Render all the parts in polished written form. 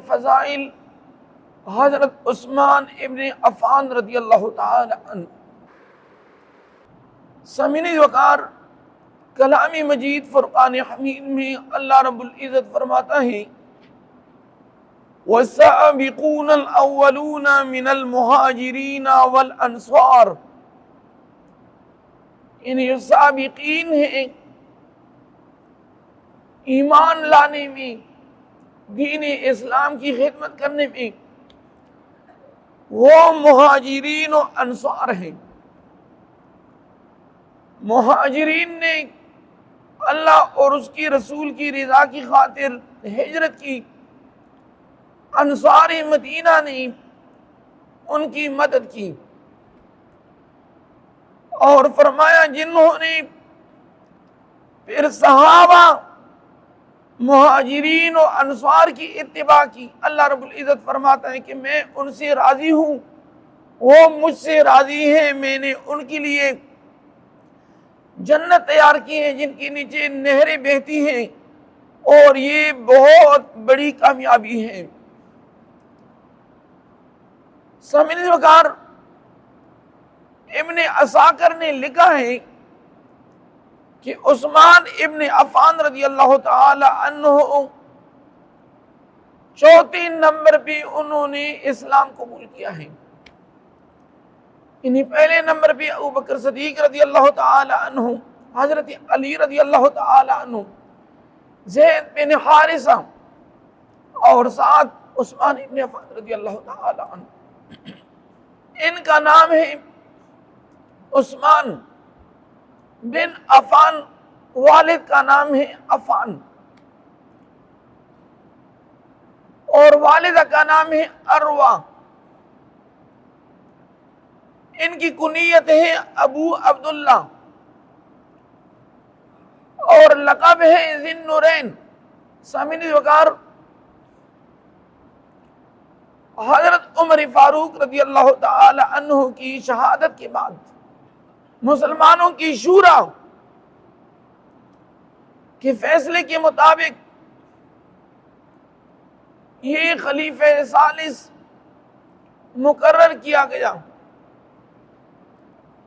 فضائل حضرت عثمان ابن عفان رضی اللہ تعالی عنہ۔ سامعین وقار، کلام مجید فرقان حمید میں اللہ رب العزت فرماتا ہے وَالسَّابِقُونَ الْأَوَّلُونَ مِنَ الْمُهَاجِرِينَ وَالْأَنصَارِ، یہ سابقین ہیں ایمان لانے میں، دین اسلام کی خدمت کرنے میں، وہ مہاجرین و انصار ہیں۔ مہاجرین نے اللہ اور اس کی رسول کی رضا کی خاطر ہجرت کی، انصار مدینہ نے ان کی مدد کی، اور فرمایا جنہوں نے پھر صحابہ مہاجرین و انصار کی اتباع کی، اللہ رب العزت فرماتا ہے کہ میں ان سے راضی ہوں، وہ مجھ سے راضی ہیں، میں نے ان کے لیے جنت تیار کی ہے جن کے نیچے نہریں بہتی ہیں، اور یہ بہت بڑی کامیابی ہے۔ سامعین وقار، ابن عساکر نے لکھا ہے کہ عثمان ابن عفان رضی اللہ تعالی عنہ چوتھے نمبر پہ انہوں نے اسلام قبول کیا ہے۔ انہی پہلے نمبر پہ ابوبکر صدیق رضی اللہ تعالی عنہ، حضرت علی رضی اللہ تعالی عنہ، زید بن حارثہ، اور ساتھ عثمان ابن عفان رضی اللہ تعالی عنہ۔ ان کا نام ہے عثمان بن عفان، والد کا نام ہے عفان، اور والدہ کا نام ہے عروہ۔ ان کی کنیت ہے ابو عبداللہ، اور لقب ہے ذی النورین۔ سامعین وقار، حضرت عمر فاروق رضی اللہ تعالی عنہ کی شہادت کے بعد مسلمانوں کی شورا کے فیصلے کے مطابق یہ خلیفہ ثالث مقرر کیا گیا۔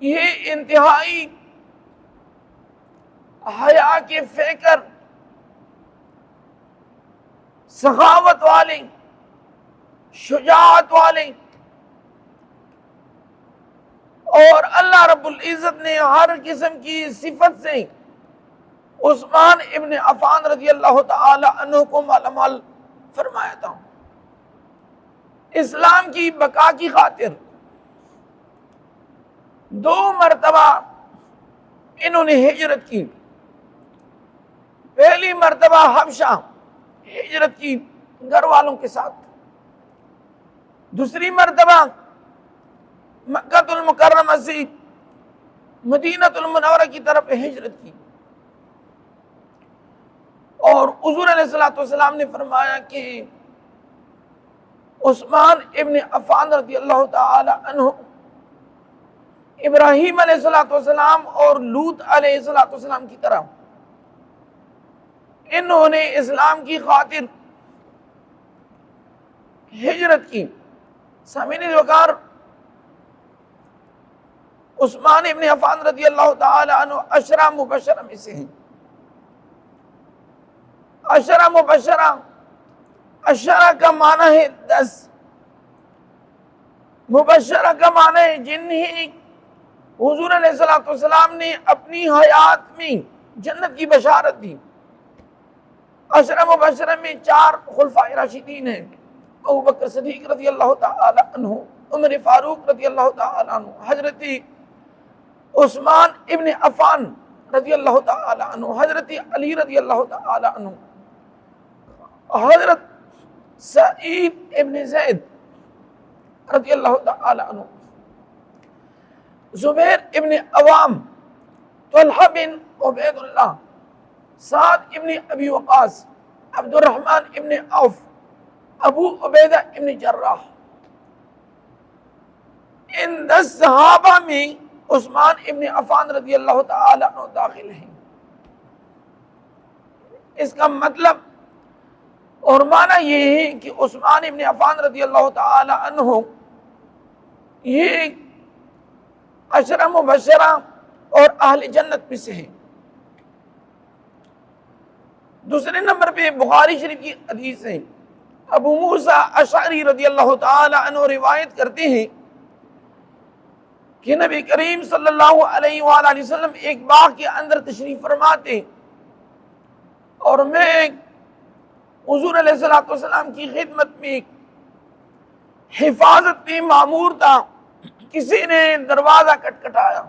یہ انتہائی حیا کے فکر، سخاوت والے، شجاعت والے، اور اللہ رب العزت نے ہر قسم کی صفت سے عثمان ابن عفان رضی اللہ تعالی عنہ کو مالا مال فرمایا تھا۔ اسلام کی بقا کی خاطر 2 مرتبہ انہوں نے ہجرت کی۔ پہلی مرتبہ حبشہ ہجرت کی گھر والوں کے ساتھ، دوسری مرتبہ مکہ المکرمہ سے مدینہ المنورہ کی طرف ہجرت کی۔ اور حضور علیہ الصلوۃ نے فرمایا کہ عثمان ابن عفان رضی اللہ تعالی عنہ ابراہیم علیہ السلام اور لوط علیہ السلام کی طرح انہوں نے اسلام کی خاطر ہجرت کی۔ سامعین وقار، عثمان ابن عفان رضی اللہ تعالی عنہ 10 مبشرہ میں سے ہیں۔ 10 مبشرہ، 10 کا معنی ہے 10، مبشرہ کا معنی ہے جنہیں حضور علیہ السلام نے اپنی حیات میں جنت کی بشارت دی۔ 10 مبشرہ میں 4 خلفائے راشدین ہیں، ابوبکر صدیق رضی اللہ تعالی عنہ، عمر فاروق رضی اللہ تعالی عنہ، حضرت عثمان ابن عفان رضی اللہ تعالی عنہ، حضرت علی رضی اللہ تعالی عنہ، حضرت سعید ابن زید رضی اللہ تعالی عنہ، زبیر ابن عوام، طلحہ بن عبید اللہ، سعد ابن ابی وقاص، عبد الرحمن ابن عوف، ابو عبیدہ ابن جراح۔ ان 10 صحابہ میں عثمان ابن عفان رضی اللہ تعالی عنہ داخل ہیں۔ اس کا مطلب اور معنی یہ ہے کہ عثمان ابن عفان رضی اللہ تعالی عنہ یہ عشرہ مبشرہ اور اہل جنت میں سے ہیں۔ دوسرے نمبر پہ بخاری شریف کی حدیث ہے، ابو موسیٰ اشعری رضی اللہ تعالی عنہ روایت کرتے ہیں کہ نبی کریم صلی اللہ علیہ وآلہ وسلم ایک باغ کے اندر تشریف فرماتے اور میں حضور علیہ السلام کی خدمت میں حفاظت میں معمور تھا، کسی نے دروازہ کٹکھٹایا۔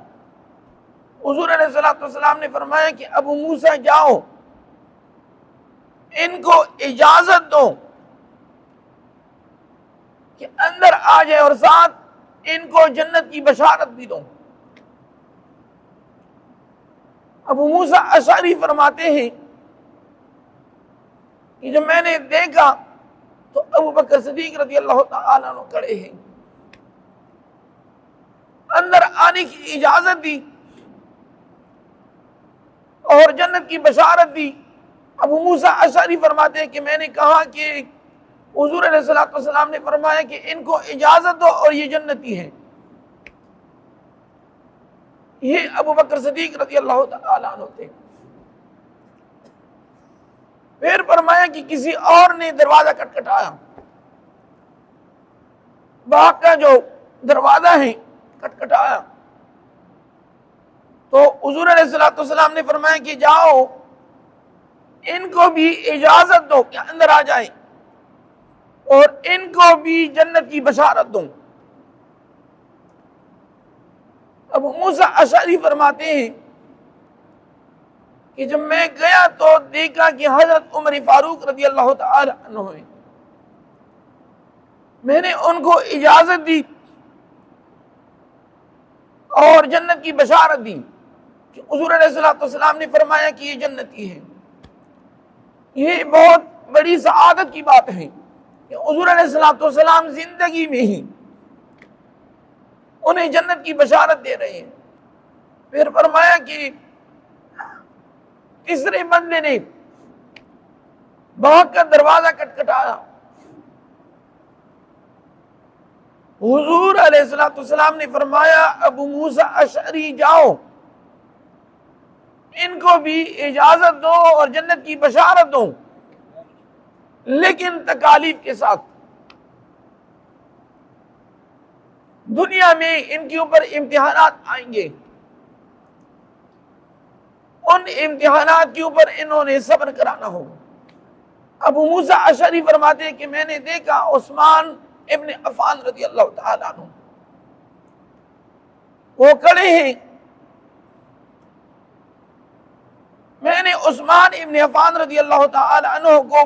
حضور علیہ السلام نے فرمایا کہ ابو موسیٰ جاؤ، ان کو اجازت دو کہ اندر آ جائے اور ساتھ ان کو جنت کی بشارت بھی دو۔ ابو موسیٰ اشعری فرماتے ہیں کہ جب میں نے دیکھا تو ابو بکر صدیق رضی اللہ تعالیٰ عنہ کھڑے ہیں، اندر آنے کی اجازت دی اور جنت کی بشارت دی۔ ابو موسیٰ اشعری فرماتے ہیں کہ میں نے کہا کہ حضور علیہ السلام نے فرمایا کہ ان کو اجازت دو اور یہ جنتی ہیں۔ یہ ابو بکر صدیق رضی اللہ تعالیٰ عنہ تھے۔ پھر فرمایا کہ کسی اور نے دروازہ کٹکھٹایا، باغ کا جو دروازہ ہے کٹکھٹایا، تو حضور علیہ السلام نے فرمایا کہ جاؤ ان کو بھی اجازت دو کہ اندر آ جائیں اور ان کو بھی جنت کی بشارت دوں۔ ابو موسیٰ اشعری فرماتے ہیں کہ جب میں گیا تو دیکھا کہ حضرت عمر فاروق رضی اللہ تعالی عنہ ہیں، میں نے ان کو اجازت دی اور جنت کی بشارت دی کہ حضور علیہ السلام نے فرمایا کہ یہ جنتی ہے۔ یہ بہت بڑی سعادت کی بات ہے کہ حضور علیہ السلام زندگی میں ہی انہیں جنت کی بشارت دے رہے ہیں۔ پھر فرمایا کہ تیسرے بندے نے باغ کا دروازہ کٹکھٹایا، حضور علیہ السلام نے فرمایا ابو موسیٰ اشعری جاؤ ان کو بھی اجازت دو اور جنت کی بشارت دو، لیکن تکالیف کے ساتھ۔ دنیا میں ان کے اوپر امتحانات آئیں گے، ان امتحانات کے اوپر انہوں نے صبر کرانا ہوگا۔ ابو موسیٰ اشعری فرماتے ہیں کہ میں نے دیکھا عثمان ابن عفان رضی اللہ تعالیٰ عنہ وہ کھڑے ہیں، میں نے عثمان ابن عفان رضی اللہ تعالی عنہ کو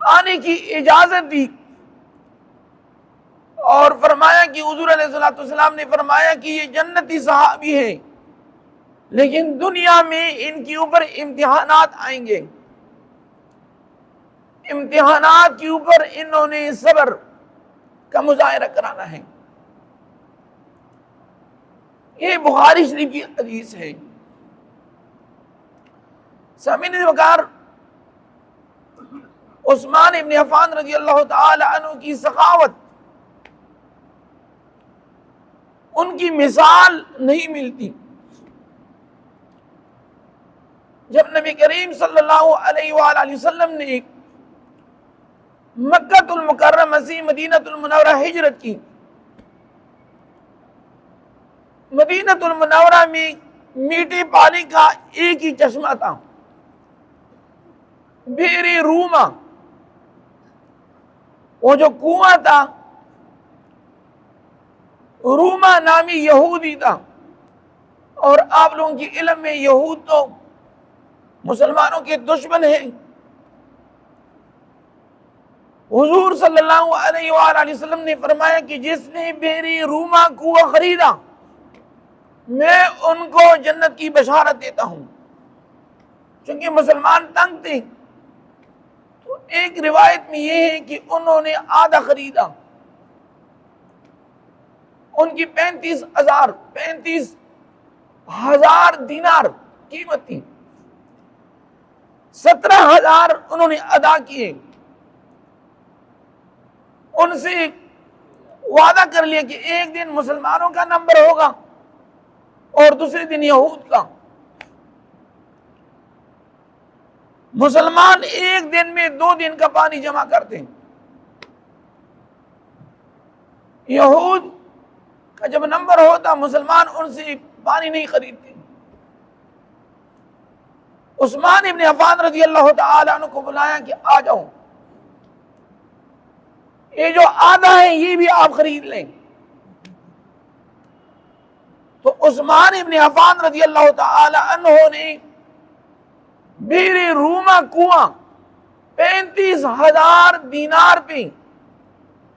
آنے کی اجازت دی اور فرمایا کہ حضور علیہ السلام نے فرمایا کہ یہ جنتی صحابی ہیں، لیکن دنیا میں ان کے اوپر امتحانات آئیں گے، امتحانات کے اوپر انہوں نے صبر کا مظاہرہ کرانا ہے۔ یہ بخاری شریف کی حدیث ہے۔ سامعین وقار، عثمان ابن عفان رضی اللہ تعالی عنہ کی سخاوت، ان کی مثال نہیں ملتی۔ جب نبی کریم صلی اللہ علیہ وآلہ وسلم نے مکہ المکرمہ سے مدینہ المنورہ ہجرت کی، مدینہ المنورہ میں میٹھے پانی کا ایک ہی چشمہ تھا، بئر روما، وہ جو کنواں تھا روما نامی یہودی تھا، اور آپ لوگوں کی علم میں یہود تو مسلمانوں کے دشمن ہیں۔ حضور صلی اللہ علیہ وآلہ وسلم نے فرمایا کہ جس نے بئر روما کنواں خریدا میں ان کو جنت کی بشارت دیتا ہوں۔ چونکہ مسلمان تنگ تھے تو ایک روایت میں یہ ہے کہ انہوں نے آدھا خریدا، ان کی 35,000 دینار قیمت تھی۔ 17,000 انہوں نے ادا کیے. ان سے وعدہ کر لیا کہ ایک دن مسلمانوں کا نمبر ہوگا اور دوسرے دن یہود کا. مسلمان ایک دن میں 2 دن کا پانی جمع کرتے ہیں. یہود کا جب نمبر ہوتا مسلمان ان سے پانی نہیں خریدتے. عثمان ابن عفان رضی اللہ تعالی عنہ کو بلایا کہ آ جاؤ، یہ جو آدھا ہے یہ بھی آپ خرید لیں. تو عثمان ابن عفان رضی اللہ تعالی عنہ نے بئر روما کنواں 35,000 دینار پہ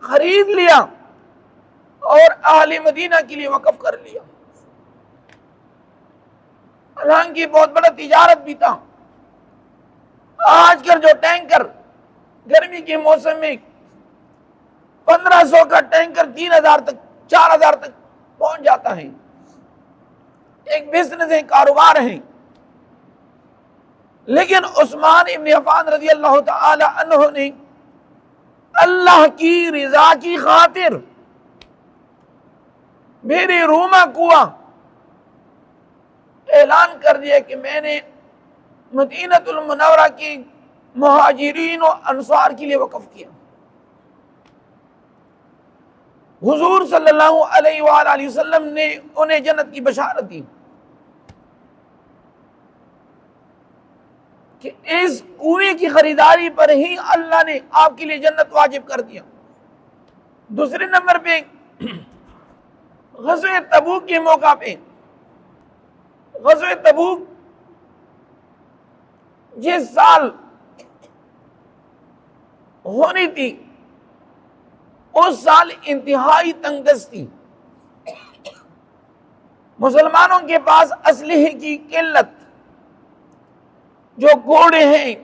خرید لیا اور اہل مدینہ کے لیے وقف کر لیا. حالانکہ بہت بڑا تجارت بھی تھا. آج کل جو ٹینکر گرمی کے موسم میں 1500 کا ٹینکر 3,000 تک 4,000 تک پہنچ جاتا ہے. ایک بزنس ہے، کاروبار ہے. لیکن عثمان ابن عفان رضی اللہ تعالی عنہ نے اللہ کی رضا کی خاطر بئر روما کنواں اعلان کر دیا کہ میں نے مدینہ المنورہ کی مہاجرین و انصار کے لیے وقف کیا. حضور صلی اللہ علیہ وآلہ وسلم نے انہیں جنت کی بشارت دی کہ اس کنویں کی خریداری پر ہی اللہ نے آپ کے لیے جنت واجب کر دیا. دوسرے نمبر پہ غزوہ تبوک کے موقع پہ، غزوہ تبوک جس سال ہونی تھی اس سال انتہائی تنگ دست تھی. مسلمانوں کے پاس اسلحے کی قلت، جو گھوڑے ہیں،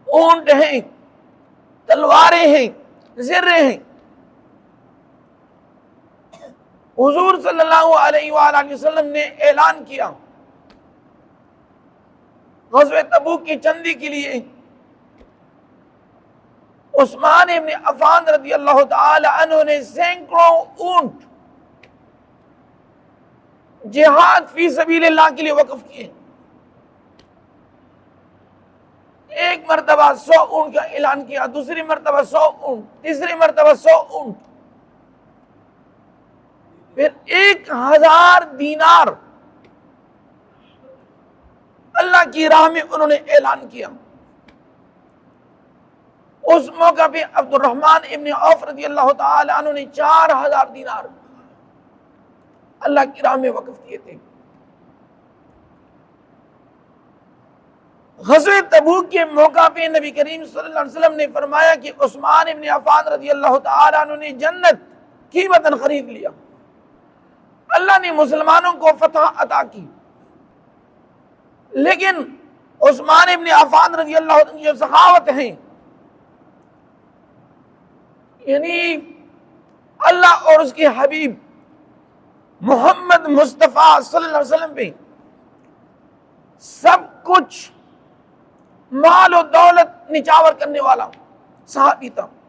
اونٹ ہیں، تلواریں ہیں، زرے ہیں. حضور صلی اللہ علیہ وآلہ وسلم نے اعلان کیا غزوہ تبوک کی چندی کے لیے عثمان ابن عفان رضی اللہ تعالی عنہ نے سینکڑوں اونٹ جہاد فی سبیل اللہ کے لیے وقف کیے. ایک مرتبہ 100 اونٹ کا اعلان کیا، دوسری مرتبہ 100 اونٹ، تیسری مرتبہ 100 اونٹ، پھر 1,000 دینار اللہ کی راہ میں انہوں نے اعلان کیا. اس موقع پہ عبد الرحمن ابن عوف رضی اللہ تعالی عنہ نے 4,000 دینار اللہ کی راہ میں وقف کیے تھے. غزوہ تبوک کے موقع پہ نبی کریم صلی اللہ علیہ وسلم نے فرمایا کہ عثمان ابن عفان رضی اللہ تعالی عنہ نے جنت قیمتاً خرید لیا. اللہ نے مسلمانوں کو فتح عطا کی، لیکن عثمان ابن عفان رضی اللہ عنہ جو سخاوت ہیں، یعنی اللہ اور اس کے حبیب محمد مصطفیٰ صلی اللہ علیہ وسلم پہ سب کچھ مال و دولت نچاور کرنے والا صحابی تھا.